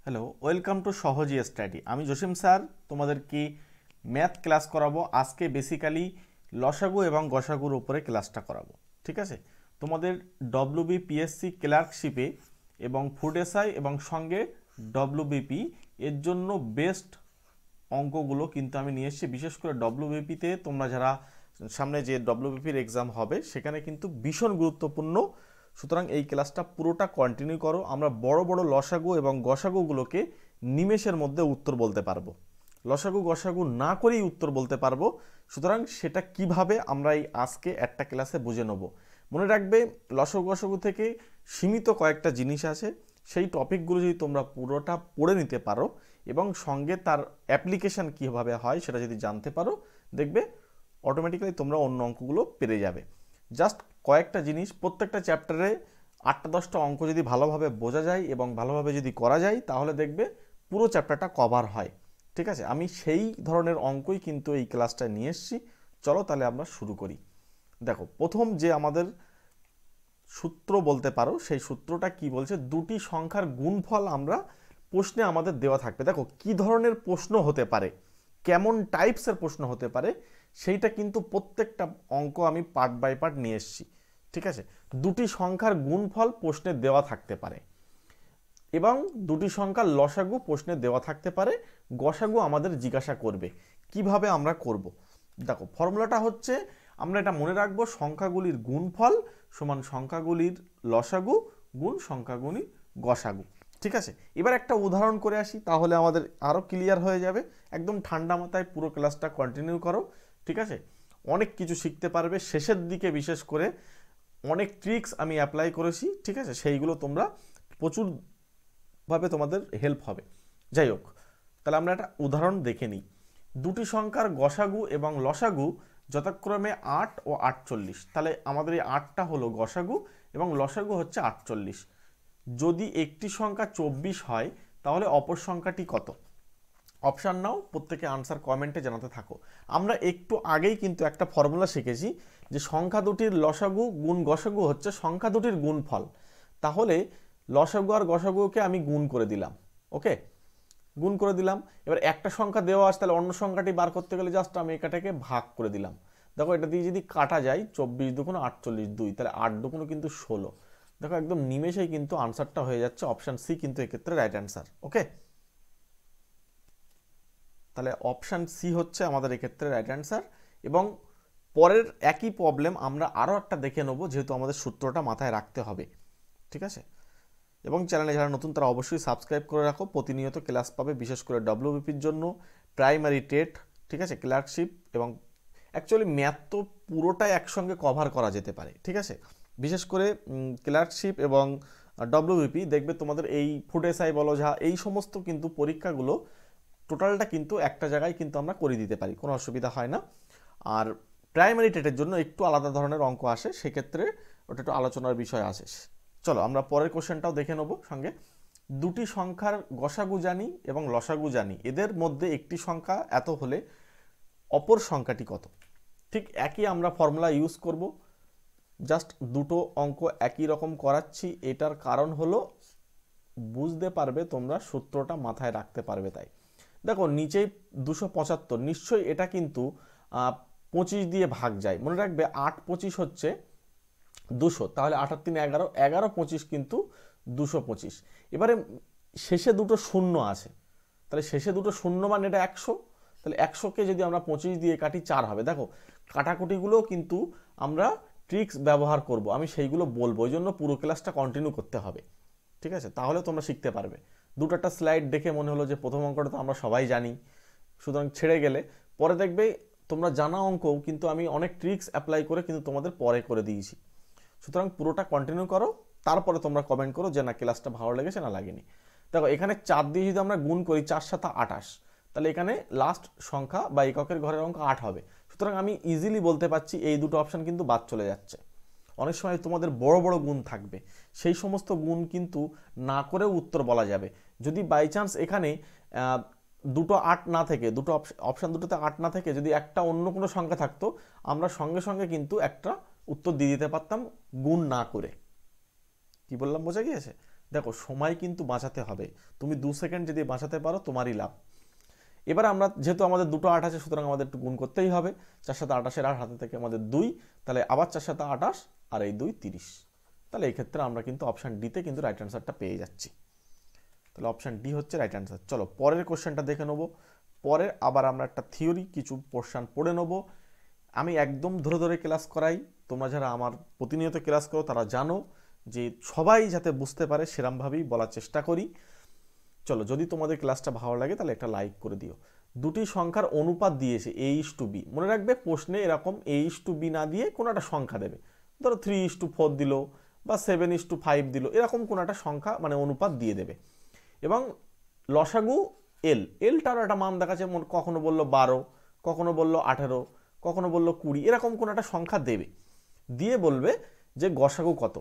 Hello, welcome to Sahaji study. আমি Jasim sir তোমাদেরকে math class করাবো। আজকে বেসিক্যালি লসাগু এবং গসাগুর উপরে ক্লাসটা করাবো। ঠিক আছে, তোমাদের ডব্লিউবিপিএসসি ক্লার্কশিপে এবং ফুড এসআই এবং সঙ্গে ডব্লিউবিপি এর জন্য বেস্ট অঙ্কগুলো কিন্তু আমি নিয়ে এসেছি। বিশেষ করে ডব্লিউবিপিতে তোমরা যারা সামনে যে ডব্লিউবিপির এক্সাম হবে সেখানে কিন্তু ভীষণ গুরুত্বপূর্ণ। সুতরাং এই ক্লাসটা পুরোটা কন্টিনিউ করো। আমরা বড় বড় লসাগু এবং গসাগুগুলোকে নিমেষের মধ্যে উত্তর বলতে পারবো, লসাগু গসাগু না করেই উত্তর বলতে পারবো। সুতরাং সেটা কিভাবে আমরা এই আজকে একটা ক্লাসে বুঝে নেব। মনে রাখবে, লসাগু গসাগু থেকে সীমিত কয়েকটা জিনিস আছে, সেই টপিকগুলো যদি তোমরা পুরোটা পড়ে নিতে পারো এবং সঙ্গে তার অ্যাপ্লিকেশান কীভাবে হয় সেটা যদি জানতে পারো, দেখবে অটোমেটিক্যালি তোমরা অন্য অঙ্কগুলো পেরে যাবে। জাস্ট কয়েকটা জিনিস, প্রত্যেকটা চ্যাপ্টারে 8-10টা অঙ্ক যদি ভালোভাবে বোঝা যায় এবং ভালোভাবে যদি করা যায় তাহলে দেখবে পুরো চ্যাপ্টারটা কভার হয়। ঠিক আছে, আমি সেই ধরনের অঙ্কই কিন্তু এই ক্লাসটা নিয়ে এসেছি। চলো তাহলে আমরা শুরু করি। দেখো, প্রথম যে আমাদের সূত্র বলতে পারো, সেই সূত্রটা কি বলছে, দুটি সংখ্যার গুণফল আমরা প্রশ্নে আমাদের দেওয়া থাকবে। দেখো কি ধরনের প্রশ্ন হতে পারে, কেমন টাইপসের প্রশ্ন হতে পারে, সেইটা কিন্তু প্রত্যেকটা অঙ্ক আমি পার্ট বাই পার্ট নিয়ে এসেছি। ঠিক আছে, দুটি সংখ্যার গুণফল প্রশ্নে দেওয়া থাকতে পারে এবং দুটি সংখ্যার লসাগু প্রশ্নে দেওয়া থাকতে পারে, গসাগু আমাদের জিজ্ঞাসা করবে। কিভাবে আমরা করব, দেখো ফর্মুলাটা হচ্ছে, আমরা এটা মনে রাখবো, সংখ্যাগুলির গুণফল সমান সংখ্যাগুলির লসাগু গুণ সংখ্যাগুলির গসাগু। ঠিক আছে, এবার একটা উদাহরণ করে আসি, তাহলে আমাদের আরও ক্লিয়ার হয়ে যাবে। একদম ঠান্ডা মাথায় পুরো ক্লাসটা কন্টিনিউ করো। ঠিক আছে, অনেক কিছু শিখতে পারবে। শেষের দিকে বিশেষ করে অনেক ট্রিক্স আমি অ্যাপ্লাই করেছি। ঠিক আছে, সেইগুলো তোমরা প্রচুরভাবে তোমাদের হেল্প হবে। যাই হোক, তাহলে আমরা একটা উদাহরণ দেখে নিই। দুটি সংখ্যার গসাগু এবং লসাগু যথাক্রমে 8 ও 48। তাহলে আমাদের এই 8টা হলো গসাগু এবং লসাগু হচ্ছে 48। যদি একটি সংখ্যা 24 হয় তাহলে অপর সংখ্যাটি কত? অপশান নাও, প্রত্যেকে আনসার কমেন্টে জানাতে থাকো। আমরা একটু আগেই কিন্তু একটা ফর্মুলা শিখেছি যে সংখ্যা দুটির লসাগু গুণ গসাগু হচ্ছে সংখ্যা দুটির গুণফল। তাহলে লসাগু আর গসাগুকে আমি গুণ করে দিলাম। ওকে, গুণ করে দিলাম। এবার একটা সংখ্যা দেওয়া আছে, তাহলে অন্য সংখ্যাটি বার করতে গেলে জাস্ট আমি এটাকে ভাগ করে দিলাম। দেখো এটা দিয়ে যদি কাটা যায়, 24 দুগুণ 48, 2, তাহলে 8 দুগুণ কিন্তু 16। দেখো একদম নিমেষেই কিন্তু আনসারটা হয়ে যাচ্ছে। অপশান সি কিন্তু এক্ষেত্রে রাইট অ্যান্সার। ওকে, তাহলে অপশান সি হচ্ছে আমাদের এক্ষেত্রে রাইট অ্যান্সার। এবং পরের একই প্রবলেম আমরা আরও একটা দেখে নেবো, যেহেতু আমাদের সূত্রটা মাথায় রাখতে হবে। ঠিক আছে, এবং চ্যানেলে যারা নতুন তারা অবশ্যই সাবস্ক্রাইব করে রাখো, প্রতিনিয়ত ক্লাস পাবে, বিশেষ করে ডব্লিউবিপির জন্য, প্রাইমারি টেট, ঠিক আছে, ক্লার্কশিপ এবং অ্যাকচুয়ালি ম্যাথ তো পুরোটাই একসঙ্গে কভার করা যেতে পারে। ঠিক আছে, বিশেষ করে ক্লার্কশিপ এবং ডব্লিউবিপি দেখবে তোমাদের এই ফুড এসআই বলো যা, এই সমস্ত কিন্তু পরীক্ষাগুলো টোটালটা কিন্তু একটা জায়গায় কিন্তু আমরা করে দিতে পারি, কোনো অসুবিধা হয় না। আর প্রাইমারি টেটের জন্য একটু আলাদা ধরনের অঙ্ক আসে, সেক্ষেত্রে ওটা একটু আলোচনার বিষয় আসে। চলো আমরা পরের কোশ্চেনটাও দেখে নেব সঙ্গে। দুটি সংখ্যার গসাগু জানি এবং লসাগু জানি, এদের মধ্যে একটি সংখ্যা এত হলে অপর সংখ্যাটি কত? ঠিক একই আমরা ফর্মুলা ইউজ করব, জাস্ট দুটো অঙ্ক একই রকম করাচ্ছি। এটার কারণ হলো বুঝতে পারবে তোমরা, সূত্রটা মাথায় রাখতে পারবে। তাই দেখো নিচেই 275, নিশ্চয়ই এটা কিন্তু 25 দিয়ে ভাগ যায়। মনে রাখবে 8 25 হচ্ছে 200, তাহলে 8 আর 3 11, 11 25 কিন্তু 225। এবারে শেষে দুটো শূন্য আছে, তাহলে শেষে দুটো শূন্য মানে এটা 100। তাহলে 100কে যদি আমরা 25 দিয়ে কাটি 4 হবে। দেখো কাটাকুটিগুলোও কিন্তু আমরা ট্রিক্স ব্যবহার করব, আমি সেইগুলো বলবো, ওই জন্য পুরো ক্লাসটা কন্টিনিউ করতে হবে। ঠিক আছে, তাহলে তোমরা শিখতে পারবে। দুটো একটা স্লাইড দেখে মনে হলো যে প্রথম অঙ্কটা তো আমরা সবাই জানি, সুতরাং ছেড়ে গেলে পরে দেখবে তোমরা জানা অঙ্কও কিন্তু আমি অনেক ট্রিক্স অ্যাপ্লাই করে কিন্তু তোমাদের পরে করে দিয়েছি। সুতরাং পুরোটা কন্টিনিউ করো, তারপরে তোমরা কমেন্ট করো যে না ক্লাসটা ভালো লেগেছে না লাগেনি। দেখো এখানে 4 দিয়ে যদি আমরা গুণ করি, 4 7 28, তাহলে এখানে লাস্ট সংখ্যা বা এককের ঘরের অঙ্ক 8 হবে। সুতরাং আমি ইজিলি বলতে পারছি এই দুটো অপশান কিন্তু বাদ চলে যাচ্ছে। অনেক সময় তোমাদের বড় বড় গুণ থাকবে, সেই সমস্ত গুণ কিন্তু না করেও উত্তর বলা যাবে। যদি বাই চান্স এখানে দুটো 8 না থেকে, দুটো অপশান দুটোতে 8 না থেকে যদি একটা অন্য কোনো সংখ্যা থাকতো, আমরা সঙ্গে সঙ্গে কিন্তু একটা উত্তর দিয়ে দিতে পারতাম গুণ না করে। কি বললাম বোঝা গিয়েছে? দেখো সময় কিন্তু বাঁচাতে হবে, তুমি 2 সেকেন্ড যদি বাঁচাতে পারো তোমারই লাভ। এবার আমরা যেহেতু আমাদের দুটো 8 আছে, সুতরাং আমাদের একটু গুণ করতেই হবে। 4 7 28 8 হাতে থেকে আমাদের 2, তাহলে আবার 4 7 28 আর এই 2 30। তাহলে এই ক্ষেত্রে আমরা কিন্তু অপশান ডিতে কিন্তু রাইট অ্যান্সারটা পেয়ে যাচ্ছি। তাহলে অপশান ডি হচ্ছে রাইট অ্যান্সার। চলো পরের কোশ্চেনটা দেখে নেবো। পরে আবার আমরা একটা থিওরি কিছু পোর্শন পড়ে নেবো। আমি একদম ধরে ধরে ক্লাস করাই, তোমরা যারা আমার প্রতিনিয়ত ক্লাস করো তারা জানো যে সবাই যাতে বুঝতে পারে সেরমভাবেই বলার চেষ্টা করি। চলো, যদি তোমাদের ক্লাসটা ভালো লাগে তাহলে একটা লাইক করে দিও। দুটি সংখ্যার অনুপাত দিয়েছে A:B, মনে রাখবে প্রশ্নে এরকম A:B না দিয়ে কোনো একটা সংখ্যা দেবে, ধরো 3:4 দিল বা 7:5 দিল, এরকম কোনো একটা সংখ্যা মানে অনুপাত দিয়ে দেবে। এবং লসাগু এলটার একটা মান দেখাচ্ছে, কখনো বললো 12, কখনো বললো 18, কখনো বললো 20, এরকম কোনো একটা সংখ্যা দেবে, দিয়ে বলবে যে গসাগু কত।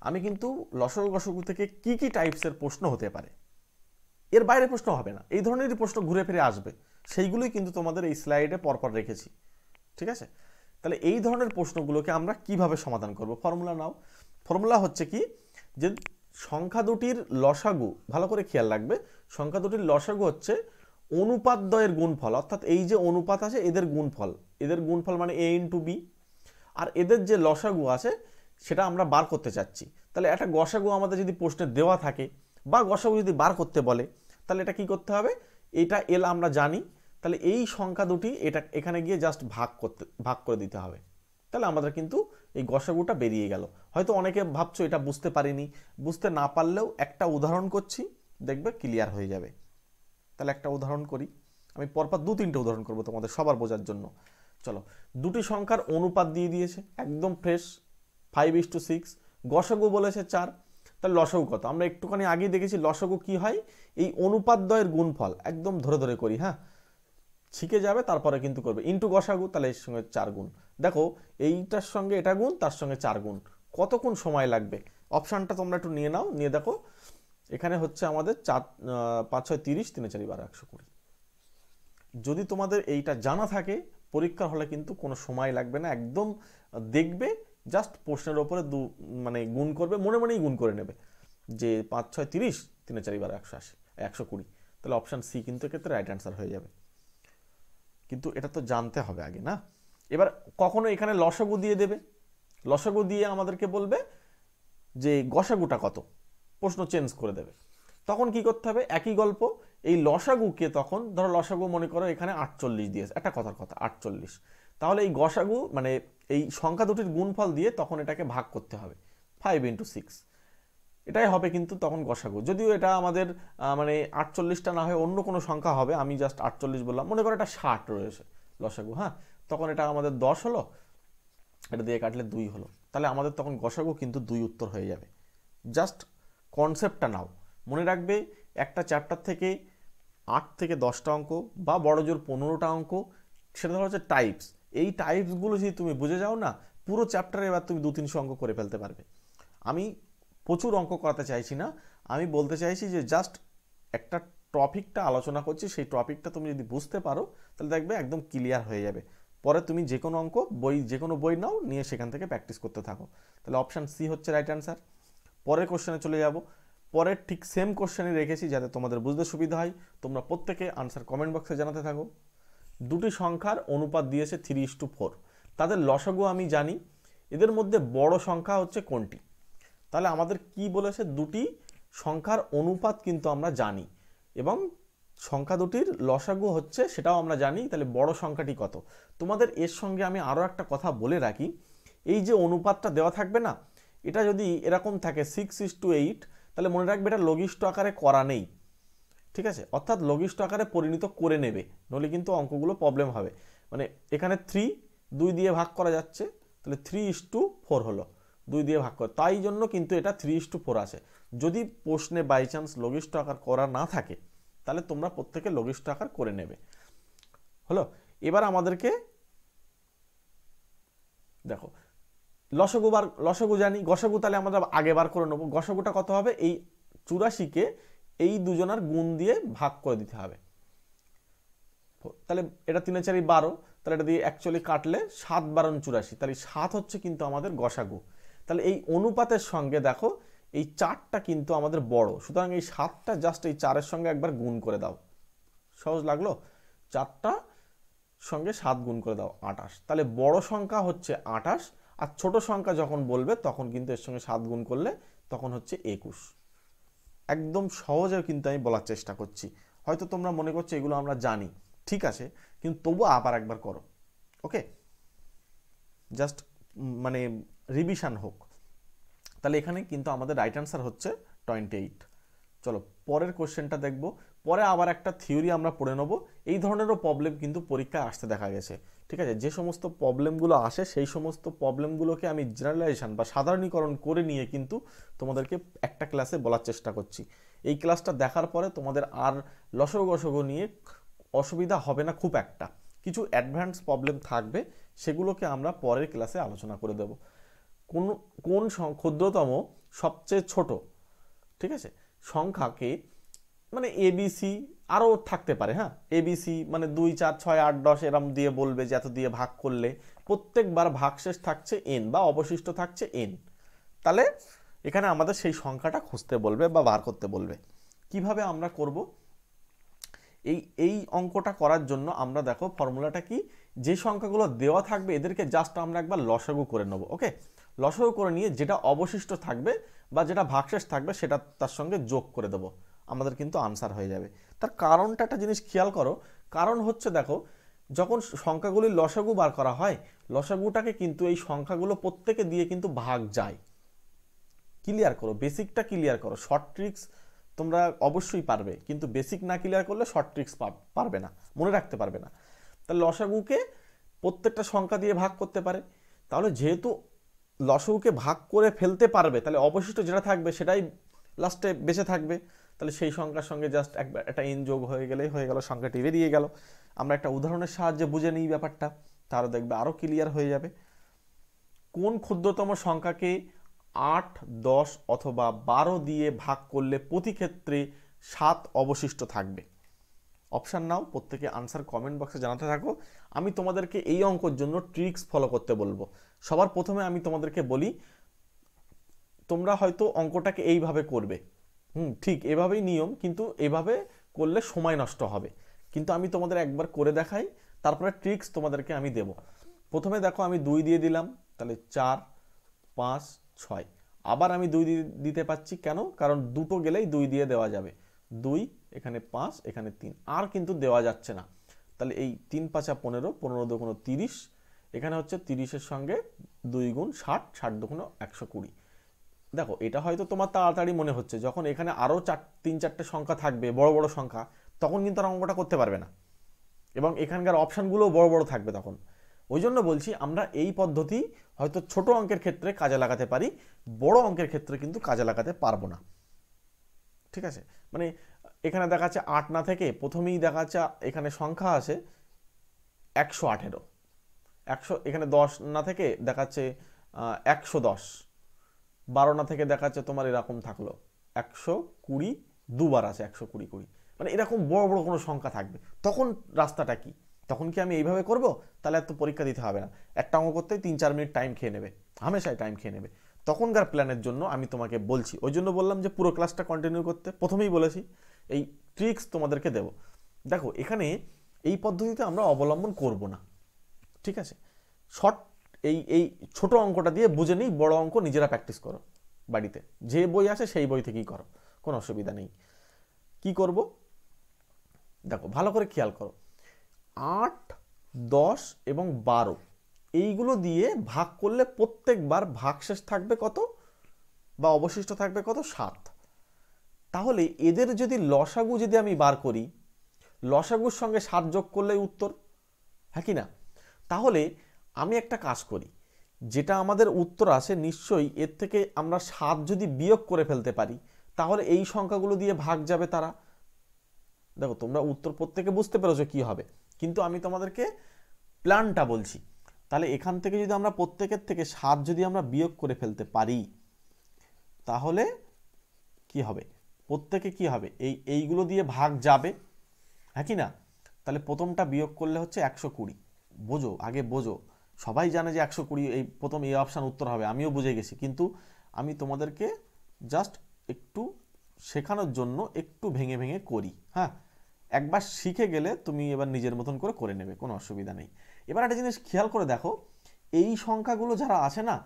আমি কিন্তু লসাগু গসাগু থেকে কি কি টাইপসের প্রশ্ন হতে পারে, এর বাইরে প্রশ্ন হবে না, এই ধরনেরই প্রশ্ন ঘুরে ফিরে আসবে, সেইগুলোই কিন্তু তোমাদের এই স্লাইডে পরপর রেখেছি। ঠিক আছে, তাহলে এই ধরনের প্রশ্নগুলোকে আমরা কিভাবে সমাধান করব? ফর্মুলা নাও। ফর্মুলা হচ্ছে কি, যে সংখ্যা দুটির লসাগু, ভালো করে খেয়াল রাখবে, সংখ্যা দুটির লসাগু হচ্ছে অনুপাতদ্বয়ের গুণফল, অর্থাৎ এই যে অনুপাত আছে এদের গুণফল মানে A:B, আর এদের যে লসাগু আছে সেটা আমরা বার করতে চাচ্ছি। তাহলে একটা গসাগু আমাদের যদি প্রশ্নে দেওয়া থাকে বা গসাগু যদি বার করতে বলে, তাহলে এটা কি করতে হবে, এটা এল আমরা জানি, তাহলে এই সংখ্যা দুটি এটা এখানে গিয়ে জাস্ট ভাগ করে দিতে হবে, তাহলে আমাদের কিন্তু এই গসাগুটা বেরিয়ে গেল। হয়তো অনেকে ভাবছো এটা বুঝতে পারিনি, বুঝতে না পারলেও একটা উদাহরণ করছি, দেখবে ক্লিয়ার হয়ে যাবে। তাহলে একটা উদাহরণ করি, আমি পরপর 2-3টে উদাহরণ করব তোমাদের সবার বোঝার জন্য। চলো, দুটি সংখ্যার অনুপাত দিয়ে দিয়েছে একদম ফ্রেশ 5:6, গসাগু বলেছে 4, তাহলে লসাগু কত? আমরা একটুখানি আগেই দেখেছি লসাগু কি হয়, এই অনুপাতদ্বয়ের গুণফল, একদম ধরে ধরে করি, হ্যাঁ শিখে যাবে, তারপরে কিন্তু করবে ইন্টু গসাগু, তাহলে এর সঙ্গে 4 গুণ। দেখো এইটার সঙ্গে এটা গুণ, তার সঙ্গে 4 গুণ, কতক্ষণ সময় লাগবে? অপশানটা তোমরা একটু নিয়ে নাও, নিয়ে দেখো এখানে হচ্ছে আমাদের 5 6 30, 3 4 12 120। যদি তোমাদের এইটা জানা থাকে পরীক্ষা হলে কিন্তু কোনো সময় লাগবে না, একদম দেখবে জাস্ট প্রশ্নের ওপরে মানে গুণ করবে, মনে মনেই গুণ করে নেবে যে 5 6 30, 3 4 12 180 120, তাহলে অপশান সি কিন্তু এক্ষেত্রে রাইট অ্যান্সার হয়ে যাবে। কিন্তু এটা তো জানতে হবে আগে না। এবার কখনো এখানে লসাগু দিয়ে দেবে, লসাগু দিয়ে আমাদেরকে বলবে যে গসাগুটা কত, প্রশ্ন চেঞ্জ করে দেবে, তখন কি করতে হবে, একই গল্প, এই লসাগুকে তখন ধরো লসাগু মনে করো এখানে 48 দিয়েছে, একটা কথার কথা 48, তাহলে এই গসাগু মানে এই সংখ্যা দুটির গুণফল দিয়ে তখন এটাকে ভাগ করতে হবে 5:6, এটাই হবে কিন্তু তখন গসাগু। যদিও এটা আমাদের মানে 48টা না হয় অন্য কোনো সংখ্যা হবে, আমি জাস্ট 48 বললাম, মনে করো এটা 60 রয়েছে লসাগু, হ্যাঁ তখন এটা আমাদের 10 হলো, এটা দিয়ে কাটলে 2 হলো, তাহলে আমাদের তখন গসাগু কিন্তু 2 উত্তর হয়ে যাবে। জাস্ট কনসেপ্টটা নাও, মনে রাখবে একটা চ্যাপ্টার থেকে 8 থেকে 10টা অঙ্ক বা বড় জোর 15টা অঙ্ক, সেটা ধরো হচ্ছে টাইপস, এই টাইপসগুলো যদি তুমি বুঝে যাও না, পুরো চ্যাপ্টারে এবার তুমি 2-300 অঙ্ক করে ফেলতে পারবে। আমি প্রচুর অঙ্ক করাতে চাইছি না, আমি বলতে চাইছি যে জাস্ট একটা টপিকটা আলোচনা করছি, সেই টপিকটা তুমি যদি বুঝতে পারো তাহলে দেখবে একদম ক্লিয়ার হয়ে যাবে, পরে তুমি যে কোনো অঙ্ক যে কোনো বই নাও, নিয়ে সেখান থেকে প্র্যাকটিস করতে থাকো। তাহলে অপশান সি হচ্ছে রাইট অ্যান্সার। পরের কোশ্চেনে চলে যাব। পরের ঠিক সেম কোশ্চেনই রেখেছি যাতে তোমাদের বুঝতে সুবিধা হয়, তোমরা প্রত্যেকে আনসার কমেন্ট বক্সে জানাতে থাকো। দুটি সংখ্যার অনুপাত দিয়েছে 3:4, তাদের লসাগু আমি জানি, এদের মধ্যে বড় সংখ্যা হচ্ছে কোনটি? তাহলে আমাদের কি বলেছে, দুটি সংখ্যার অনুপাত কিন্তু আমরা জানি এবং সংখ্যা দুটির লসাগু হচ্ছে সেটাও আমরা জানি, তাহলে বড় সংখ্যাটি কত? তোমাদের এর সঙ্গে আমি আরও একটা কথা বলে রাখি, এই যে অনুপাতটা দেওয়া থাকবে না, এটা যদি এরকম থাকে 6:8, তাহলে মনে রাখবে এটা লঘিষ্ঠ আকারে করা নেই, ঠিক আছে, অর্থাৎ লঘিষ্ঠ আকারে পরিণত করে নেবে, নইলে কিন্তু অঙ্কগুলো প্রবলেম হবে। মানে এখানে 3 2 দিয়ে ভাগ করা যাচ্ছে, তাহলে 3:4 হলো, 2 দিয়ে ভাগ করে, তাই জন্য কিন্তু এটা 3:4 আছে। যদি প্রশ্নে বাই চান্স লঘিষ্ঠ আকার করা না থাকে তাহলে তোমরা প্রত্যেকে লঘিষ্ঠ আকার করে নেবে। হলো, এবার আমাদেরকে দেখো লসাগু জানি, গসাগু তাহলে আমরা আগে বার করে নেবো, গসাগুটা কত হবে, এই 84কে এই দুজনার গুণ দিয়ে ভাগ করে দিতে হবে, তাহলে এটা 3 4 12, তাহলে এটা দিয়ে অ্যাকচুয়ালি কাটলে 7 12 84, তাহলে 7 হচ্ছে কিন্তু আমাদের গসাগু। তাহলে এই অনুপাতের সঙ্গে দেখো এই 4টা কিন্তু আমাদের বড়, সুতরাং এই 7টা জাস্ট এই 4-এর সঙ্গে একবার গুণ করে দাও। সহজ লাগলো? 4টা সঙ্গে 7 গুণ করে দাও, 28। তাহলে বড় সংখ্যা হচ্ছে 28, আর ছোট সংখ্যা যখন বলবে তখন কিন্তু এর সঙ্গে 7 গুণ করলে তখন হচ্ছে 21। একদম সহজে কিন্তু আমি বলার চেষ্টা করছি। হয়তো তোমরা মনে করছো এগুলো আমরা জানি, ঠিক আছে, কিন্তু তবু আবার একবার করো, ওকে, জাস্ট মানে রিভিশন হোক। তাহলে এখানে কিন্তু আমাদের রাইট অ্যান্সার হচ্ছে 28। চলো পরের কোশ্চেনটা দেখব। পরে আবার একটা থিওরি আমরা পড়ে নেব। এই ধরনেরও প্রবলেম কিন্তু পরীক্ষায় আসতে দেখা গেছে, ঠিক আছে। যে সমস্ত প্রবলেমগুলো আসে সেই সমস্ত প্রবলেমগুলোকে আমি জেনারেলাইজেশন বা সাধারণীকরণ করে নিয়ে কিন্তু তোমাদেরকে একটা ক্লাসে বলার চেষ্টা করছি। এই ক্লাসটা দেখার পরে তোমাদের আর লসগু গসগু নিয়ে অসুবিধা হবে না খুব একটা। কিছু অ্যাডভান্স প্রবলেম থাকবে, সেগুলোকে আমরা পরের ক্লাসে আলোচনা করে দেব। কোন কোন ক্ষুদ্রতম সবচেয়ে ছোট, ঠিক আছে, সংখ্যাকে মানে এবিসি আরও থাকতে পারে, হ্যাঁ, এবিসি মানে 2, 4, 6, 8, 10 এরম দিয়ে বলবে যে এত দিয়ে ভাগ করলে প্রত্যেকবার ভাগশেষ থাকছে এন বা অবশিষ্ট থাকছে এন। তাহলে এখানে আমাদের সেই সংখ্যাটা খুঁজতে বলবে বা বার করতে বলবে। কিভাবে আমরা করব এই অঙ্কটা করার জন্য? আমরা দেখো ফর্মুলাটা কি, যে সংখ্যাগুলো দেওয়া থাকবে এদেরকে জাস্ট আমরা একবার লসাগু করে নেব, ওকে। লসাগু করে নিয়ে যেটা অবশিষ্ট থাকবে বা যেটা ভাগশেষ থাকবে সেটা তার সঙ্গে যোগ করে দেবো, আমাদের কিন্তু আনসার হয়ে যাবে। তার কারণটা একটা জিনিস খেয়াল করো, কারণ হচ্ছে দেখো যখন সংখ্যাগুলির লসাগু বার করা হয়, লসাগুটাকে কিন্তু এই সংখ্যাগুলো প্রত্যেকে দিয়ে কিন্তু ভাগ যায়। ক্লিয়ার করো, বেসিকটা ক্লিয়ার করো। শর্ট ট্রিক্স তোমরা অবশ্যই পারবে, কিন্তু বেসিক না ক্লিয়ার করলে শর্ট ট্রিক্স পারবে না, মনে রাখতে পারবে না। তাহলে লসাগুকে প্রত্যেকটা সংখ্যা দিয়ে ভাগ করতে পারে। তাহলে যেহেতু লসাগুকে ভাগ করে ফেলতে পারবে, তাহলে অবশিষ্ট যেটা থাকবে সেটাই লাস্টে বেঁচে থাকবে। তাহলে সেই সংখ্যার সঙ্গে জাস্ট একটা এন যোগ হয়ে গেলেই হয়ে গেল, সংখ্যাটি বেরিয়ে গেল। আমরা একটা উদাহরণের সাহায্যে বুঝে নিই ব্যাপারটা, তাহলে দেখবে আরও ক্লিয়ার হয়ে যাবে। কোন ক্ষুদ্রতম সংখ্যাকে 8, 10 অথবা 12 দিয়ে ভাগ করলে প্রতি ক্ষেত্রে 7 অবশিষ্ট থাকবে? অপশান নাও, প্রত্যেকে আনসার কমেন্ট বক্সে জানাতে থাকো। আমি তোমাদেরকে এই অঙ্কের জন্য ট্রিক্স ফলো করতে বলবো। সবার প্রথমে আমি তোমাদেরকে বলি, তোমরা হয়তো অঙ্কটাকে এইভাবে করবে, ঠিক এভাবেই নিয়ম, কিন্তু এভাবে করলে সময় নষ্ট হবে। কিন্তু আমি তোমাদের একবার করে দেখাই, তারপরে ট্রিক্স তোমাদেরকে আমি দেব। প্রথমে দেখো আমি 2 দিয়ে দিলাম, তাহলে 4, 5, 6। আবার আমি 2 দিতে পাচ্ছি, কেন? কারণ দুটো গেলেই 2 দিয়ে দেওয়া যাবে। 2, এখানে 5, এখানে 3, আর কিন্তু দেওয়া যাচ্ছে না। তাহলে এই 3 5 15, 15 2 30, এখানে হচ্ছে 30-এর সঙ্গে 2 গুণ 60, 60 2 120। দেখো এটা হয়তো তোমার তাড়াতাড়ি মনে হচ্ছে, যখন এখানে আরও 3-4টে সংখ্যা থাকবে, বড় বড় সংখ্যা, তখন কিন্তু আর অঙ্কটা করতে পারবে না, এবং এখানকার অপশানগুলো বড় বড় থাকবে তখন। ওই জন্য বলছি আমরা এই পদ্ধতি হয়তো ছোট অঙ্কের ক্ষেত্রে কাজে লাগাতে পারি, বড় অঙ্কের ক্ষেত্রে কিন্তু কাজে লাগাতে পারবো না, ঠিক আছে। মানে এখানে দেখাচ্ছে 8 না থেকে প্রথমেই দেখাচ্ছে এখানে সংখ্যা আছে 118, 100, এখানে 10 না থেকে দেখাচ্ছে 110, 12 না থেকে দেখাচ্ছে তোমার এরকম থাকলো 120, দুবার আছে 120, 20, মানে এরকম বড় বড় কোনো সংখ্যা থাকবে। তখন রাস্তাটা কি? তখন কি আমি এইভাবে করব? তাহলে এত পরীক্ষা দিতে হবে না, একটা অঙ্ক করতেই 3-4 মিনিট টাইম খেয়ে নেবে, হামেশাই টাইম খেয়ে নেবে। তখনকার প্ল্যানের জন্য আমি তোমাকে বলছি, ওই জন্য বললাম যে পুরো ক্লাসটা কন্টিনিউ করতে। প্রথমেই বলেছি এই ট্রিক্স তোমাদেরকে দেব। দেখো এখানে এই পদ্ধতিতে আমরা অবলম্বন করব না, ঠিক আছে। শর্ট এই ছোট অঙ্কটা দিয়ে বুঝে নিই, বড় অঙ্ক নিজেরা প্র্যাকটিস করো বাড়িতে, যে বই আছে সেই বই থেকেই করো, কোনো অসুবিধা নেই। কি করব দেখো ভালো করে খেয়াল করো, 8, 10 এবং 12 এইগুলো দিয়ে ভাগ করলে প্রত্যেকবার ভাগশেষ থাকবে কত বা অবশিষ্ট থাকবে কত? 7। তাহলে এদের যদি লসাগু যদি আমি বার করি, লসাগুর সঙ্গে 7 যোগ করলেই উত্তর, হ্যাঁ কি না? তাহলে আমি একটা কাজ করি, যেটা আমাদের উত্তর আসে নিশ্চয়ই এর থেকে আমরা 7 যদি বিয়োগ করে ফেলতে পারি, তাহলে এই সংখ্যাগুলো দিয়ে ভাগ যাবে তারা। দেখো তোমরা উত্তর প্রত্যেকে বুঝতে পেরেছো কি হবে, কিন্তু আমি তোমাদেরকে প্ল্যানটা বলছি। তাহলে এখান থেকে যদি আমরা প্রত্যেকের থেকে 7 যদি আমরা বিয়োগ করে ফেলতে পারি, তাহলে কি হবে? প্রত্যেকে কি হবে? এইগুলো দিয়ে ভাগ যাবে, হ্যাঁ কি না? তাহলে প্রথমটা বিয়োগ করলে হচ্ছে 120। বোঝো, আগে বোঝো। সবাই জানে যে 120 এই প্রথম এই অপশান উত্তর হবে, আমিও বুঝে গেছি, কিন্তু আমি তোমাদেরকে জাস্ট একটু শেখানোর জন্য একটু ভেঙে ভেঙে করি। হ্যাঁ, একবার শিখে গেলে তুমি এবার নিজের মতন করে করে নেবে, কোনো অসুবিধা নেই। এবার একটা জিনিস খেয়াল করে দেখো, এই সংখ্যাগুলো যারা আছে না,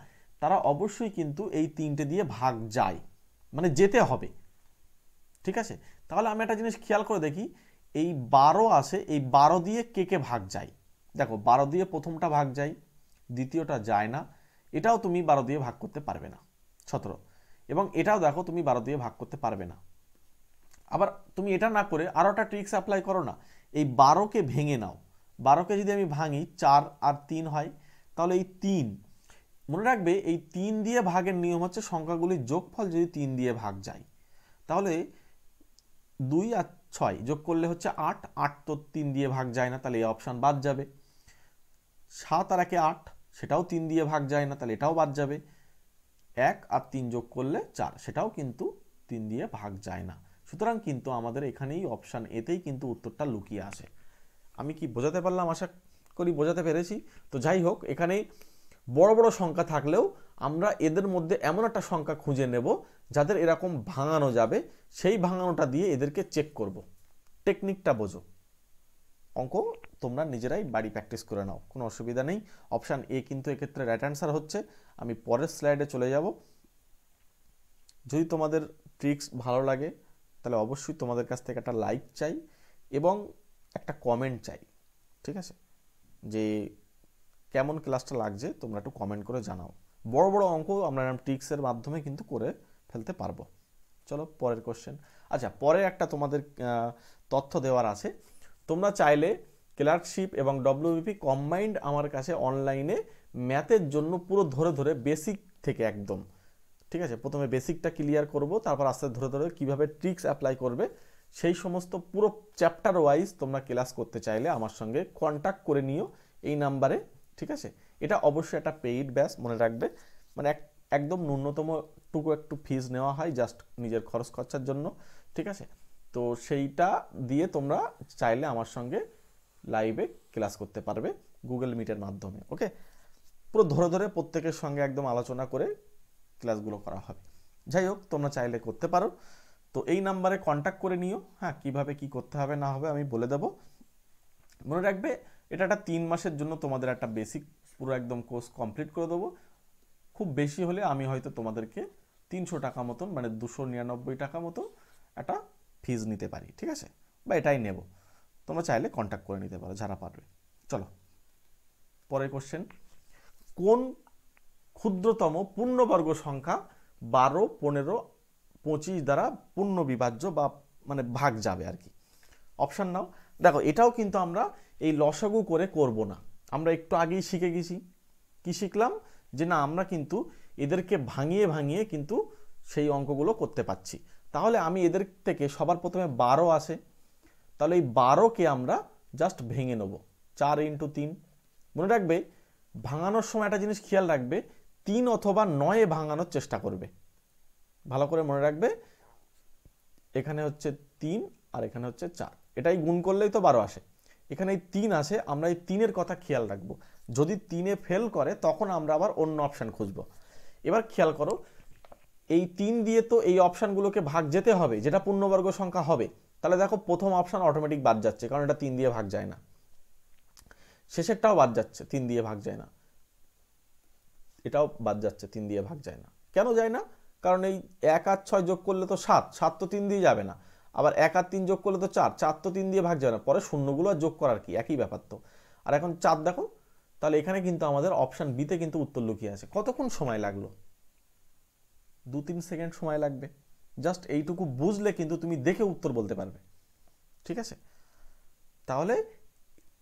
তারা অবশ্যই কিন্তু এই 3টে দিয়ে ভাগ যায়, মানে যেতে হবে। ঠিক আছে, তাহলে আমি একটা জিনিস খেয়াল করে দেখি, এই 12 আছে, এই 12 দিয়ে কে কে ভাগ যায়। দেখো 12 দিয়ে প্রথমটা ভাগ যায়, দ্বিতীয়টা যায় না, এটাও তুমি 12 দিয়ে ভাগ করতে পারবে না, 17। এবং এটাও দেখো তুমি 12 দিয়ে ভাগ করতে পারবে না। আবার তুমি এটা না করে আরও একটা ট্রিক্স অ্যাপ্লাই করো না, এই 12কে ভেঙে নাও। 12কে যদি আমি ভাঙি 4 আর 3 হয়, তাহলে এই 3, মনে রাখবে এই 3 দিয়ে ভাগের নিয়ম হচ্ছে সংখ্যাগুলির যোগফল যদি 3 দিয়ে ভাগ যায়, তাহলে 2 আর 6 যোগ করলে হচ্ছে 8, 8 তো 3 দিয়ে ভাগ যায় না, তাহলে এই অপশান বাদ যাবে। 7 আর 1 8, সেটাও 3 দিয়ে ভাগ যায় না, তাহলে এটাও বাদ যাবে। 1 আর 3 যোগ করলে 4, সেটাও কিন্তু 3 দিয়ে ভাগ যায় না। সুতরাং কিন্তু আমাদের এখানেই অপশান এতেই কিন্তু উত্তরটা লুকিয়ে আছে। আমি কি বোঝাতে পারলাম? আশা করি বোঝাতে পেরেছি। তো যাই হোক, এখানে বড় বড় সংখ্যা থাকলেও আমরা এদের মধ্যে এমন একটা সংখ্যা খুঁজে নেব যাদের এরকম ভাঙানো যাবে, সেই ভাঙানোটা দিয়ে এদেরকে চেক করব। টেকনিকটা বোঝো। অঙ্ক তোমরা নিজেরাই বাড়ি প্র্যাকটিস করে নাও, কোনো অসুবিধা নেই। অপশান এ কিন্তু এক্ষেত্রে রাইট অ্যান্সার হচ্ছে। আমি পরের স্লাইডে চলে যাব। যদি তোমাদের ট্রিক্স ভালো লাগে তাহলে অবশ্যই তোমাদের কাছ থেকে একটা লাইক চাই এবং একটা কমেন্ট চাই। ঠিক আছে, যে কেমন ক্লাসটা লাগছে তোমরা একটু কমেন্ট করে জানাও। বড় বড় অঙ্ক আমরা এরকম ট্রিক্সের মাধ্যমে কিন্তু করে ফেলতে পারবো। চলো পরের কোশ্চেন। আচ্ছা, পরে একটা তোমাদের তথ্য দেওয়ার আছে। তোমরা চাইলে ক্লার্কশিপ এবং ডব্লিউবিপি কম্বাইন্ড আমার কাছে অনলাইনে ম্যাথের জন্য পুরো ধরে ধরে বেসিক থেকে একদম, ঠিক আছে, প্রথমে বেসিকটা ক্লিয়ার করব, তারপর আস্তে ধরে ধরে কীভাবে ট্রিক্স অ্যাপ্লাই করবে সেই সমস্ত পুরো চ্যাপ্টার ওয়াইজ তোমরা ক্লাস করতে চাইলে আমার সঙ্গে কন্ট্যাক্ট করে নিও এই নাম্বারে। ঠিক আছে, এটা অবশ্যই একটা পেইড ব্যাচ, মনে রাখবে, মানে একদম ন্যূনতম টুকু একটু ফিজ নেওয়া হয় জাস্ট নিজের খরচ খরচার জন্য। ঠিক আছে, তো সেইটা দিয়ে তোমরা চাইলে আমার সঙ্গে লাইভে ক্লাস করতে পারবে গুগল মিটের মাধ্যমে। ওকে, পুরো ধরে ধরে প্রত্যেকের সঙ্গে একদম আলোচনা করে ক্লাসগুলো করা হবে। যাই হোক, তোমরা চাইলে করতে পারো। তো এই নাম্বারে কন্ট্যাক্ট করে নিও। হ্যাঁ, কিভাবে কি করতে হবে না হবে আমি বলে দেব। মনে রাখবে, এটা একটা 3 মাসের জন্য তোমাদের একটা বেসিক পুরো একদম কোর্স কমপ্লিট করে দেবো। খুব বেশি হলে আমি হয়তো তোমাদেরকে 300 টাকা মতন, মানে 299 টাকা মতো একটা ফিজ নিতে পারি। ঠিক আছে, বা এটাই নেব। তোমরা চাইলে কন্ট্যাক্ট করে নিতে পারো যারা পারবে। চলো পরের কোশ্চেন। কোন ক্ষুদ্রতম পূর্ণবর্গ সংখ্যা 12, 15, 25 দ্বারা পূর্ণ বিভাজ্য বা মানে ভাগ যাবে আর কি? অপশান নাও। দেখো, এটাও কিন্তু আমরা এই লসাগু করে করব না, আমরা একটু আগেই শিখে গেছি। কি শিখলাম? যে না, আমরা কিন্তু এদেরকে ভাঙিয়ে ভাঙিয়ে কিন্তু সেই অঙ্কগুলো করতে পারছি। তাহলে আমি এদের থেকে সবার প্রথমে 12 আসে, তাহলে এই 12কে আমরা জাস্ট ভেঙে নেব 4 × 3। মনে রাখবে, ভাঙানোর সময় একটা জিনিস খেয়াল রাখবে, 3 অথবা 9 ভাঙানোর চেষ্টা করবে। ভালো করে মনে রাখবে, এখানে হচ্ছে 3 আর এখানে হচ্ছে 4, এটাই গুণ করলেই তো 12 আসে। এখানে এই 3 আসে, আমরা এই 3-এর কথা খেয়াল রাখবো। যদি 3-এ ফেল করে তখন আমরা আবার অন্য অপশান খুঁজবো। এবার খেয়াল করো, এই 3 দিয়ে তো এই অপশানগুলোকে ভাগ যেতে হবে যেটা পূর্ণবর্গ সংখ্যা হবে। তাহলে দেখো, প্রথম অপশান অটোমেটিক বাদ যাচ্ছে, কারণ এটা 3 দিয়ে ভাগ যায় না। শেষেরটাও বাদ যাচ্ছে, 3 দিয়ে ভাগ যায় না। এটাও বাদ যাচ্ছে, 3 দিয়ে ভাগ যায় না। কেন যায় না? কারণ এই 1 আর 6 যোগ করলে তো 7, 7 তো 3 দিয়ে যাবে না। আবার 1 আর 3 যোগ করলে তো 4, 4 তো 3 দিয়ে ভাগ যাবে না। পরে শূন্যগুলো আর যোগ করার কি, একই ব্যাপার তো। আর এখন 4 দেখো, তাহলে এখানে কিন্তু আমাদের অপশান বিতে কিন্তু উত্তর লুকিয়ে আছে। কতক্ষণ সময় লাগলো? 2-3 সেকেন্ড সময় লাগবে। জাস্ট এইটুকু বুঝলে কিন্তু তুমি দেখে উত্তর বলতে পারবে। ঠিক আছে, তাহলে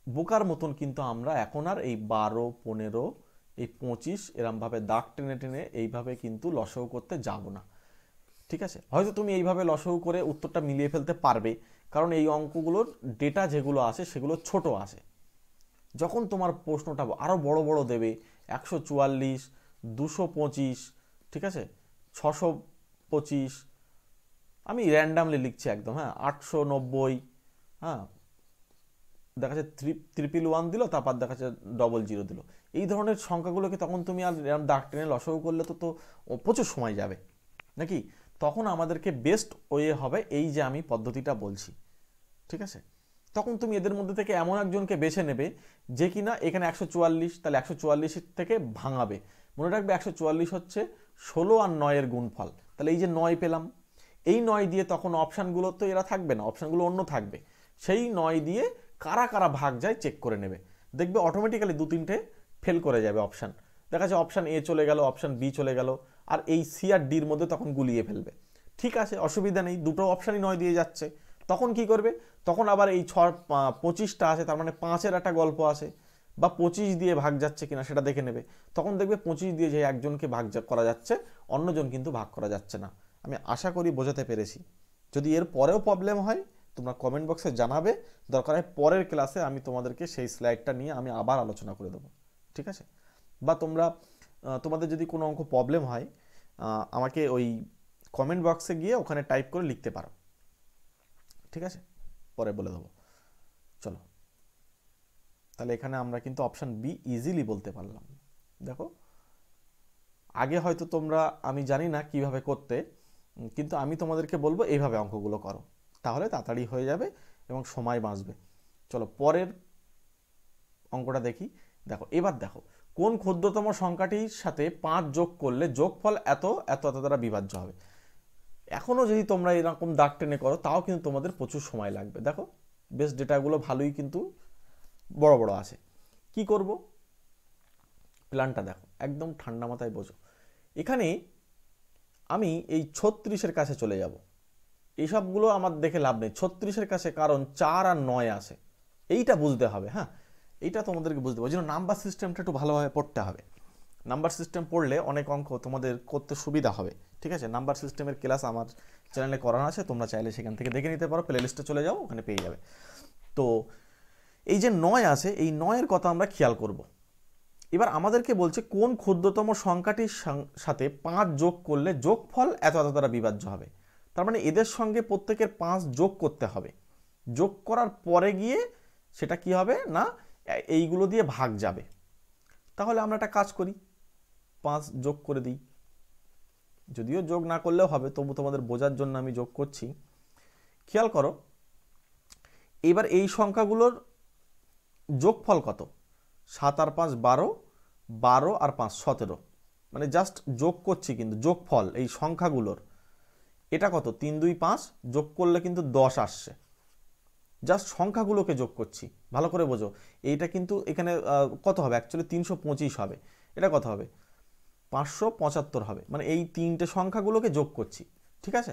বোকার মতন কিন্তু আমরা এখন আর এই 12, 15, এই 25 এরমভাবে দাগ টেনে টেনে এইভাবে কিন্তু লসাগু করতে যাব না। ঠিক আছে, হয়তো তুমি এইভাবে লসাগু করে উত্তরটা মিলিয়ে ফেলতে পারবে, কারণ এই অঙ্কগুলোর ডেটা যেগুলো আসে সেগুলো ছোট আসে। যখন তোমার প্রশ্নটা আরও বড় বড় দেবে, 144, 225, ঠিক আছে, 625, আমি র্যান্ডামলি লিখছি একদম, হ্যাঁ, 890, হ্যাঁ, দেখা যাচ্ছে 111 দিল, তারপর দেখা যাচ্ছে 00 দিল। এই ধরনের সংখ্যাগুলোকে তখন তুমি আর দাগ টেনে লসাগু করলে তো প্রচুর সময় যাবে নাকি? তখন আমাদেরকে বেস্ট ওয়ে হবে এই যে আমি পদ্ধতিটা বলছি, ঠিক আছে। তখন তুমি এদের মধ্যে থেকে এমন একজনকে বেছে নেবে যে কিনা এখানে 144, তাহলে 144 থেকে ভাঙাবে। মনে রাখবে 144 হচ্ছে 16 আর 9 গুণফল, তাহলে এই যে 9 পেলাম, এই 9 দিয়ে তখন অপশানগুলো তো এরা থাকবে না, অপশানগুলো অন্য থাকবে, সেই 9 দিয়ে কারা কারা ভাগ যায় চেক করে নেবে, দেখবে অটোমেটিক্যালি 2-3টে ফেল করে যাবে অপশান। দেখা যাচ্ছে অপশান এ চলে গেল, অপশান বি চলে গেল, আর এই সি আর ডির মধ্যে তখন গুলিয়ে ফেলবে। ঠিক আছে, অসুবিধা নেই, দুটো অপশানই 9 দিয়ে যাচ্ছে। তখন কি করবে, তখন আবার এই 25টা আছে, তার মানে 5-এর একটা গল্প আছে, বা 25 দিয়ে ভাগ যাচ্ছে কিনা সেটা দেখে নেবে। তখন দেখবে 25 দিয়ে যে একজনকে ভাগ করা যাচ্ছে, অন্যজন কিন্তু ভাগ করা যাচ্ছে না। আমি আশা করি বোঝাতে পেরেছি। যদি এর পরেও প্রবলেম হয় তোমরা কমেন্ট বক্সে জানাবে, দরকার হয় পরের ক্লাসে আমি তোমাদেরকে সেই স্লাইডটা নিয়ে আমি আবার আলোচনা করে দেবো, ঠিক আছে। বা তোমাদের যদি কোনো অঙ্ক প্রবলেম হয় আমাকে ওই কমেন্ট বক্সে গিয়ে ওখানে টাইপ করে লিখতে পারো, ঠিক আছে, পরে বলে দেবো। চলো, তাহলে এখানে আমরা কিন্তু অপশান বি ইজিলি বলতে পারলাম। দেখো, আগে হয়তো তোমরা, আমি জানি না কিভাবে করতে, কিন্তু আমি তোমাদেরকে বলবো এইভাবে অঙ্কগুলো করো, তাহলে তাড়াতাড়ি হয়ে যাবে এবং সময় বাঁচবে। চলো পরের অঙ্কটা দেখি। দেখো, এবার দেখো, কোন ক্ষুদ্রতম সংখ্যাটির সাথে 5 যোগ করলে যোগফল এত এত এত দ্বারা বিভাজ্য হবে। এখনও যদি তোমরা এরকম দাগ টেনে করো তাও কিন্তু তোমাদের প্রচুর সময় লাগবে। দেখো, বেশ ডেটাগুলো ভালোই কিন্তু বড় বড় আছে। কি করব, প্ল্যানটা দেখো, একদম ঠান্ডা মাথায় বোঝো। এখানে আমি এই 36-এর কাছে চলে যাব। এইসবগুলো আমার দেখে লাভ নেই 36-এর কাছে, কারণ 4 আর 9 আছে, এইটা বুঝতে হবে। হ্যাঁ, এইটা তোমাদেরকে বুঝতে হবে, ওই জন্য নাম্বার সিস্টেমটা একটু ভালোভাবে পড়তে হবে। নাম্বার সিস্টেম পড়লে অনেক অঙ্ক তোমাদের করতে সুবিধা হবে, ঠিক আছে। নাম্বার সিস্টেমের ক্লাস আমার চ্যানেলে করানো আছে, তোমরা চাইলে সেখান থেকে দেখে নিতে পারো, প্লে লিস্টে চলে যাও, ওখানে পেয়ে যাবে। তো এই যে 9 আছে, এই 9-এর কথা আমরা খেয়াল করব। এবার আমাদেরকে বলছে কোন ক্ষুদ্রতম সংখ্যাটির সাথে 5 যোগ করলে যোগফল এত এত দ্বারা বিভাজ্য হবে। তার মানে এদের সঙ্গে প্রত্যেকের 5 যোগ করতে হবে, যোগ করার পরে গিয়ে সেটা কি হবে না, এইগুলো দিয়ে ভাগ যাবে। তাহলে আমরা একটা কাজ করি, 5 যোগ করে দিই, যদিও যোগ না করলেও হবে, তবু তোমাদের বোঝার জন্য আমি যোগ করছি। খেয়াল করো, এবার এই সংখ্যাগুলোর যোগফল কত, 7 আর 5 12, 12 আর 5 17, মানে জাস্ট যোগ করছি, কিন্তু যোগফল এই সংখ্যাগুলোর এটা কত, 3 2 5, যোগ করলে কিন্তু 10 আসছে। জাস্ট সংখ্যাগুলোকে যোগ করছি, ভালো করে বোঝো। এইটা কিন্তু এখানে কত হবে, অ্যাকচুয়ালি 325 হবে, এটা কত হবে 575 হবে, মানে এই তিনটে সংখ্যাগুলোকে যোগ করছি, ঠিক আছে।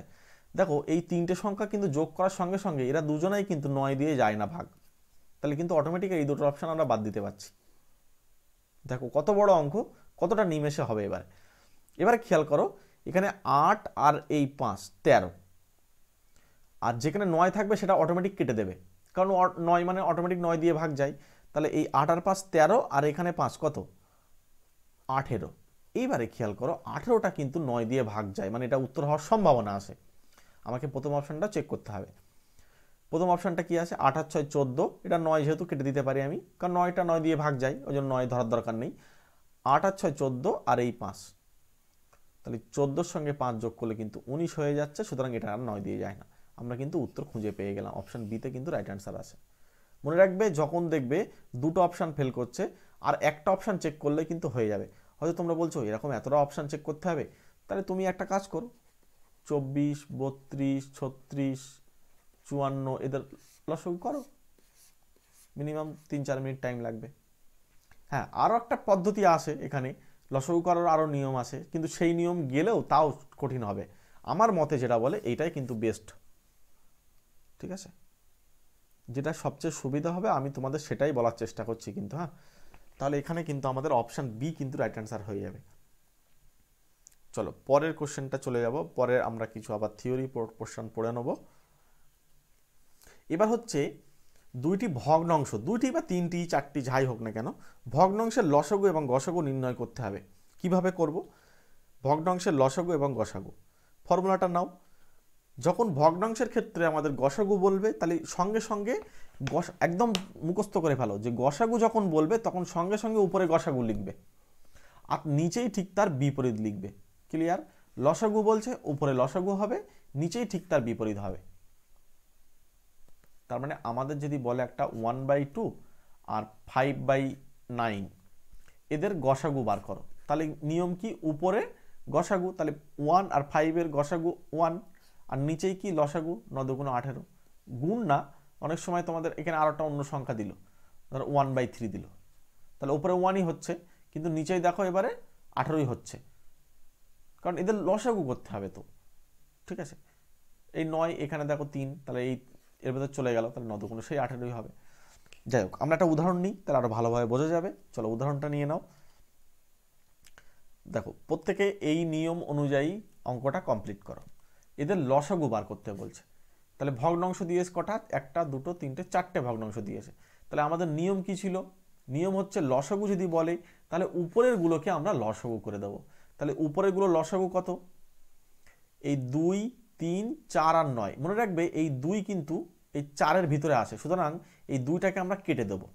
দেখো, এই তিনটে সংখ্যা কিন্তু যোগ করার সঙ্গে সঙ্গে এরা দুজনাই কিন্তু 9 দিয়ে যায় না ভাগ, তাহলে কিন্তু অটোমেটিক এই দুটো অপশান আমরা বাদ দিতে পারছি। দেখো কত বড় অঙ্ক, কতটা নিমেষে হবে। এবারে খেয়াল করো, এখানে 8 আর এই 5 13, আর যেখানে 9 থাকবে সেটা অটোমেটিক কেটে দেবে, কারণ 9 মানে অটোমেটিক 9 দিয়ে ভাগ যায়। তাহলে এই 8 আর 5 13, আর এখানে 5 কত 18। এইবারে খেয়াল করো, 18টা কিন্তু 9 দিয়ে ভাগ যায়, মানে এটা উত্তর হওয়ার সম্ভাবনা আছে। আমাকে প্রথম অপশানটা চেক করতে হবে। প্রথম অপশানটা কি আছে, 8 আর 6 14, এটা 9 যেহেতু কেটে দিতে পারি আমি, কারণ 9টা 9 দিয়ে ভাগ যায়, ওই জন্য 9 ধরার দরকার নেই। 8 আর 6 14, আর এই 5, তাহলে 14-র সঙ্গে 5 যোগ করলে কিন্তু 19 হয়ে যাচ্ছে, সুতরাং এটা আর 9 দিয়ে যায় না। আমরা কিন্তু উত্তর খুঁজে পেয়ে গেলাম, অপশান বিতে কিন্তু রাইট অ্যান্সার আছে। মনে রাখবে, যখন দেখবে দুটো অপশান ফেল করছে আর একটা অপশান চেক করলে কিন্তু হয়ে যাবে। হয়তো তোমরা বলছো এরকম এতটা অপশান চেক করতে হবে, তাহলে তুমি একটা কাজ করো, 24 32 36 54 এদের লসাগু করো, মিনিমাম 3-4 মিনিট টাইম লাগবে। হ্যাঁ, আরও একটা পদ্ধতি আছে এখানে, লসাগু করার আরও নিয়ম আছে, কিন্তু সেই নিয়ম গেলেও তাও কঠিন হবে। আমার মতে যেটা বলে এইটাই কিন্তু বেস্ট, ঠিক আছে, যেটা সবচেয়ে সুবিধা হবে আমি তোমাদের সেটাই বলার চেষ্টা করছি কিন্তু। হ্যাঁ, তাহলে এখানে কিন্তু আমাদের অপশান বি কিন্তু রাইট অ্যান্সার হয়ে যাবে। চলো পরের কোশ্চেনটা চলে যাব, পরে আমরা কিছু আবার থিওরি কোশ্চেন পড়ে নেব। এবার হচ্ছে দুইটি ভগ্নাংশ, দুইটি বা তিনটি চারটি যাই হোক না কেন, ভগ্নাংশের লসাগু এবং গসাগু নির্ণয় করতে হবে। কিভাবে করব, ভগ্নাংশের লসাগু এবং গসাগু ফর্মুলাটা নাও। যখন ভগ্নাংশের ক্ষেত্রে আমাদের গসাগু বলবে, তাহলে সঙ্গে সঙ্গে একদম মুখস্থ করে ফেলো যে গসাগু যখন বলবে তখন সঙ্গে সঙ্গে উপরে গসাগু লিখবে, আর নিচেই ঠিক তার বিপরীত লিখবে। ক্লিয়ার, লসাগু বলছে, উপরে লসাগু হবে, নিচেই ঠিক তার বিপরীত হবে। তার মানে আমাদের যদি বলে একটা 1/2 আর 5/9 এদের গসাগু বার করো, তাহলে নিয়ম কি, উপরে গসাগু, তাহলে 1 আর 5 এর গসাগু 1, আর নিচেই কি লসাগু, 9 দুগুণ 18, গুণ না, অনেক সময় তোমাদের এখানে আরো একটা অন্য সংখ্যা দিল, ধরো 1/3 দিল, তাহলে উপরে 1ই হচ্ছে, কিন্তু নিচেই দেখো এবারে 18ই হচ্ছে, কারণ এদের লসাগু করতে হবে তো, ঠিক আছে। এই 9 এখানে দেখো 3, তাহলে এই এর ভেতর চলে গেল, তাহলে 9 দুগুণ সেই 18ই হবে। যাই হোক, আমরা একটা উদাহরণ নিই, তাহলে আরো ভালোভাবে বোঝা যাবে। চলো উদাহরণটা নিয়ে নাও। দেখো প্রত্যেকে এই নিয়ম অনুযায়ী অঙ্কটা কমপ্লিট করো। এদের লসাগু বার করতে বলছে, তাহলে ভগ্নাংশ দিয়েছে কটা, 1 2 3 4টে ভগ্নাংশ দিয়েছে। তাহলে আমাদের নিয়ম কি ছিল, নিয়ম হচ্ছে লসাগু যদি বলে তাহলে উপরের গুলোকে আমরা লসাগু করে দেবো। তাহলে উপরের গুলো লসাগু কত, এই 2 3 4 আর 9, মনে রাখবে এই 2 কিন্তু এই 4-এর ভিতরে আসে, সুতরাং এই 2টাকে আমরা কেটে দেবো,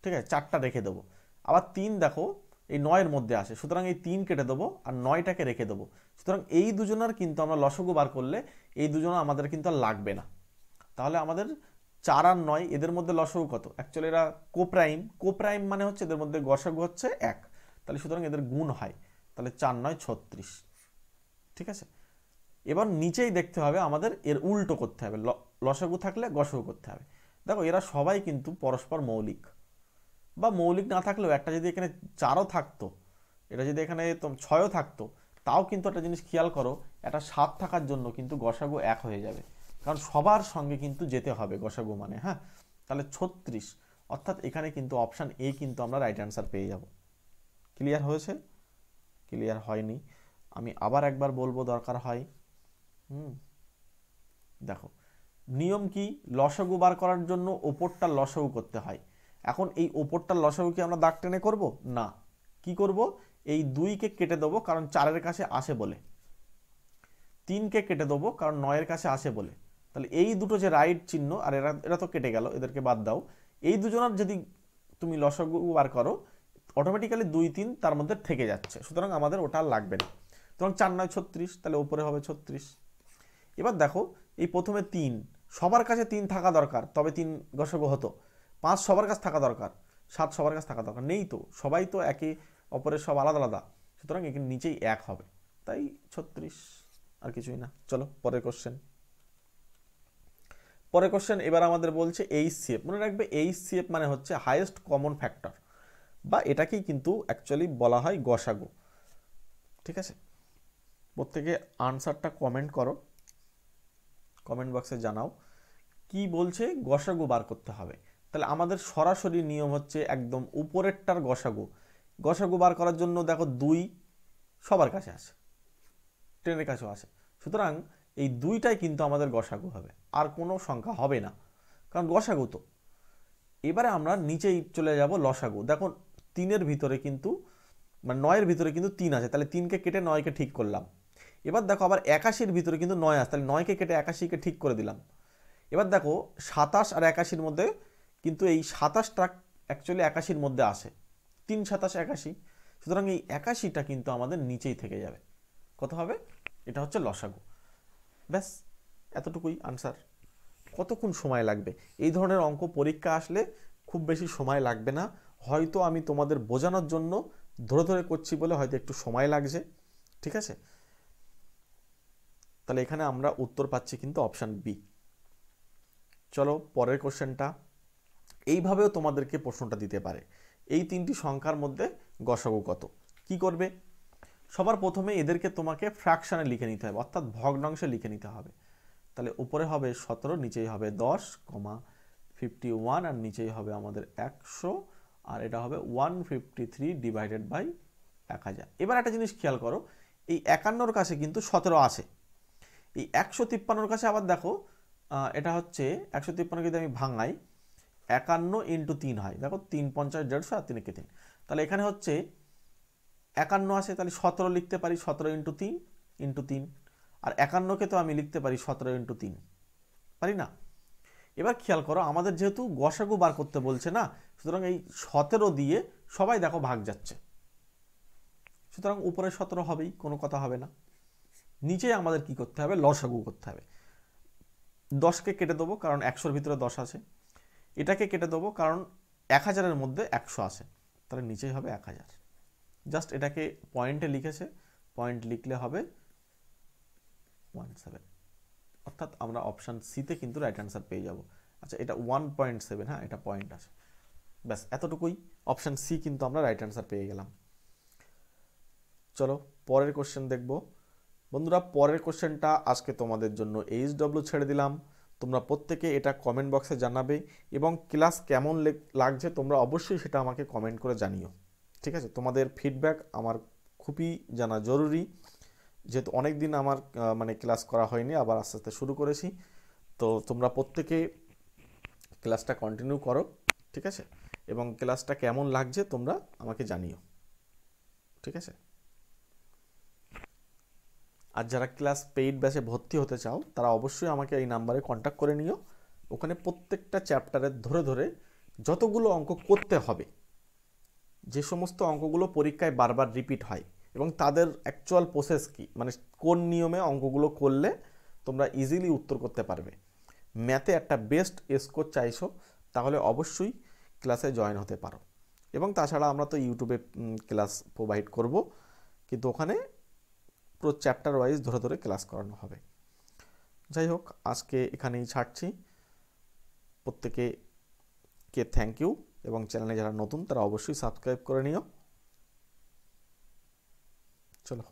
ঠিক আছে, 4টা রেখে দেবো। আবার 3 দেখো এই 9-এর মধ্যে আসে, সুতরাং এই 3 কেটে দেবো আর 9টাকে রেখে দেবো। সুতরাং এই দুজনের কিন্তু আমরা লসাগু বার করলে এই দুজন আমাদের কিন্তু আর লাগবে না। তাহলে আমাদের 4 আর 9 এদের মধ্যে লসাগু কত, অ্যাকচুয়ালি এরা কোপ্রাইম, কোপ্রাইম মানে হচ্ছে এদের মধ্যে গসাগু হচ্ছে 1, তাহলে সুতরাং এদের গুণ হয়, তাহলে 4 9 36, ঠিক আছে। এবার নিচেই দেখতে হবে আমাদের এর উল্টো করতে হবে, লসাগু থাকলে গসাগু করতে হবে। দেখো এরা সবাই কিন্তু পরস্পর মৌলিক, বা মৌলিক না থাকলেও একটা যদি এখানে 4ও থাকতো, এটা যদি এখানে 6ও থাকতো, তাও কিন্তু একটা জিনিস খেয়াল করো, একটা 7 থাকার জন্য কিন্তু গসাগু 1 হয়ে যাবে, কারণ সবার সঙ্গে কিন্তু যেতে হবে গসাগু মানে, হ্যাঁ। তাহলে 36, অর্থাৎ এখানে কিন্তু অপশান এ কিন্তু আমরা রাইট অ্যান্সার পেয়ে যাব। ক্লিয়ার হয়েছে? ক্লিয়ার হয়নি আমি আবার একবার বলবো, দরকার হয়। দেখো নিয়ম কি, লসাগু বার করার জন্য ওপরটা লসাগু করতে হয়। এখন এই ওপরটার লসাগু কি আমরা দাগ টেনে করব না, কি করব, এই 2কে কেটে দেবো কারণ 4-এর কাছে আসে বলে, 3কে কেটে দেবো কারণ 9-এর কাছে আসে বলে। তাহলে এই দুটো যে রাইট চিহ্ন, আর এরা এরা তো কেটে গেল, এদেরকে বাদ দাও, এই দুজনের যদি তুমি লসাগু বার করো অটোমেটিক্যালি 2 3 তার মধ্যে থেকে যাচ্ছে, সুতরাং আমাদের ওটা আর লাগবে না। তখন 4 9 36, তাহলে উপরে হবে 36। এবার দেখো এই প্রথমে 3, সবার কাছে 3 থাকা দরকার, তবে 3 গসাগু হতো। 5 সবার কাছে থাকা দরকার, 7 সবার কাছে থাকা দরকার, নেই তো, সবাই তো একে অপরের সব আলাদা আলাদা, সুতরাং এখানে নিচেই 1 হবে, তাই 36, আর কিছুই না। চলো পরের কোশ্চেন। পরের কোশ্চেন এবার আমাদের বলছে HCF, মনে রাখবে HCF মানে হচ্ছে হাইয়েস্ট কমন ফ্যাক্টর, বা এটাকেই কিন্তু অ্যাকচুয়ালি বলা হয় গসাগু, ঠিক আছে। প্রত্যেকে আনসারটা কমেন্ট করো, কমেন্ট বক্সে জানাও কি বলছে গসাগু বার করতে হবে। তাহলে আমাদের সরাসরি নিয়ম হচ্ছে একদম উপরেরটার গসাগু, গসাগু বার করার জন্য দেখো 2 সবার কাছে আসে, 10-এর কাছেও আসে, সুতরাং এই 2টাই কিন্তু আমাদের গসাগু হবে, আর কোনো সংখ্যা হবে না, কারণ গসাগু তো। এবারে আমরা নিচেই চলে যাব লসাগু, দেখো 3-এর ভিতরে কিন্তু মানে 9-এর ভিতরে কিন্তু 3 আছে, তাহলে 3কে কেটে 9কে ঠিক করলাম। এবার দেখো আবার 81-র ভিতরে কিন্তু 9 আছে, তাহলে 9কে কেটে 81কে ঠিক করে দিলাম। এবার দেখো 27 আর 81-র মধ্যে কিন্তু এই 27টা অ্যাকচুয়ালি 81-র মধ্যে আসে, 3 27 81, সুতরাং এই 81টা কিন্তু আমাদের নিচেই থেকে যাবে, কত হবে, এটা হচ্ছে লসাগু। ব্যাস এতটুকুই আনসার। কতক্ষণ সময় লাগবে এই ধরনের অঙ্ক পরীক্ষা আসলে? খুব বেশি সময় লাগবে না, হয়তো আমি তোমাদের বোঝানোর জন্য ধরে ধরে করছি বলে হয়তো একটু সময় লাগছে, ঠিক আছে। তাহলে এখানে আমরা উত্তর পাচ্ছি কিন্তু অপশান বি। চলো পরের কোশ্চেনটা। এইভাবেও তোমাদেরকে প্রশ্নটা দিতে পারে, এই 3টি সংখ্যার মধ্যে গসাগু কত, কি করবে, সবার প্রথমে এদেরকে তোমাকে ফ্র্যাকশনে লিখে নিতে হবে, অর্থাৎ ভগ্নাংশে লিখে নিতে হবে। তাহলে উপরে হবে 17, নিচেই হবে 10, 51, আর নিচেই হবে আমাদের 100, আর এটা হবে 153 ডিভাইডেড বাই 1000। এবার একটা জিনিস খেয়াল করো, এই 51-র কাছে কিন্তু 17 আছে, এই 153-র কাছে আবার দেখো এটা হচ্ছে 153 যদি আমি ভাঙাই 51 × 3 হয়, দেখো 3 50 150 আর 3 × 3, তাহলে এখানে হচ্ছে 51 আছে, তাহলে 17 লিখতে পারি, 17 × 3 × 3, আর 51কে তো আমি লিখতে পারি 17 × 3, পারি না? এবার খেয়াল করো আমাদের যেহেতু গসাগু বার করতে বলছে না, সুতরাং এই 17 দিয়ে সবাই দেখো ভাগ যাচ্ছে, সুতরাং উপরে 17 হবেই, কোনো কথা হবে না। নিচে আমাদের কি করতে হবে, লসাগু করতে হবে। 10কে কেটে দেবো কারণ 100-র ভিতরে 10 আছে, এটাকে কেটে দেবো কারণ 1000-এর মধ্যে 100 আছে, তাহলে নিচেই হবে 1000। জাস্ট এটাকে পয়েন্টে লিখেছে, পয়েন্ট লিখলে হবে 1.7, অর্থাৎ আমরা অপশান সিতে কিন্তু রাইট অ্যান্সার পেয়ে যাব। আচ্ছা এটা 1.7, হ্যাঁ এটা পয়েন্ট আছে, ব্যাস এতটুকুই, অপশান সি কিন্তু আমরা রাইট অ্যান্সার পেয়ে গেলাম। চলো পরের কোশ্চেন দেখব। বন্ধুরা পরের কোশ্চেনটা আজকে তোমাদের জন্য HW ছেড়ে দিলাম, তোমরা প্রত্যেকে এটা কমেন্ট বক্সে জানাবে এবং ক্লাস কেমন লাগছে তোমরা অবশ্যই সেটা আমাকে কমেন্ট করে জানিও, ঠিক আছে? তোমাদের ফিডব্যাক আমার খুবই জানা জরুরি, যেহেতু অনেক দিন আমার মানে ক্লাস করা হয়নি, আবার আস্তে আস্তে শুরু করেছি, তো তোমরা প্রত্যেকে ক্লাসটা কন্টিনিউ করো, ঠিক আছে? এবং ক্লাসটা কেমন লাগছে তোমরা আমাকে জানিও, ঠিক আছে? আর যারা ক্লাস পেইড ব্যাচে ভর্তি হতে চাও তারা অবশ্যই আমাকে এই নাম্বারে কন্ট্যাক্ট করে নিও, ওখানে প্রত্যেকটা চ্যাপ্টারের ধরে ধরে যতগুলো অঙ্ক করতে হবে, যে সমস্ত অঙ্কগুলো পরীক্ষায় বারবার রিপিট হয় এবং তাদের অ্যাকচুয়াল প্রসেস কি, মানে কোন নিয়মে অঙ্কগুলো করলে তোমরা ইজিলি উত্তর করতে পারবে, ম্যাথে একটা বেস্ট স্কোর চাইছো, তাহলে অবশ্যই ক্লাসে জয়েন হতে পারো। এবং তাছাড়া আমরা তো ইউটিউবে ক্লাস প্রোভাইড করব, কিন্তু ওখানে পুরো চ্যাপ্টার ওয়াইজ ধরে ধরে ক্লাস করানো হবে। যাই হোক আজকে এখানেই ছাড়ছি, প্রত্যেকে থ্যাংক ইউ, এবং চ্যানেলে যারা নতুন তারা অবশ্যই সাবস্ক্রাইব করে নিও। চলো।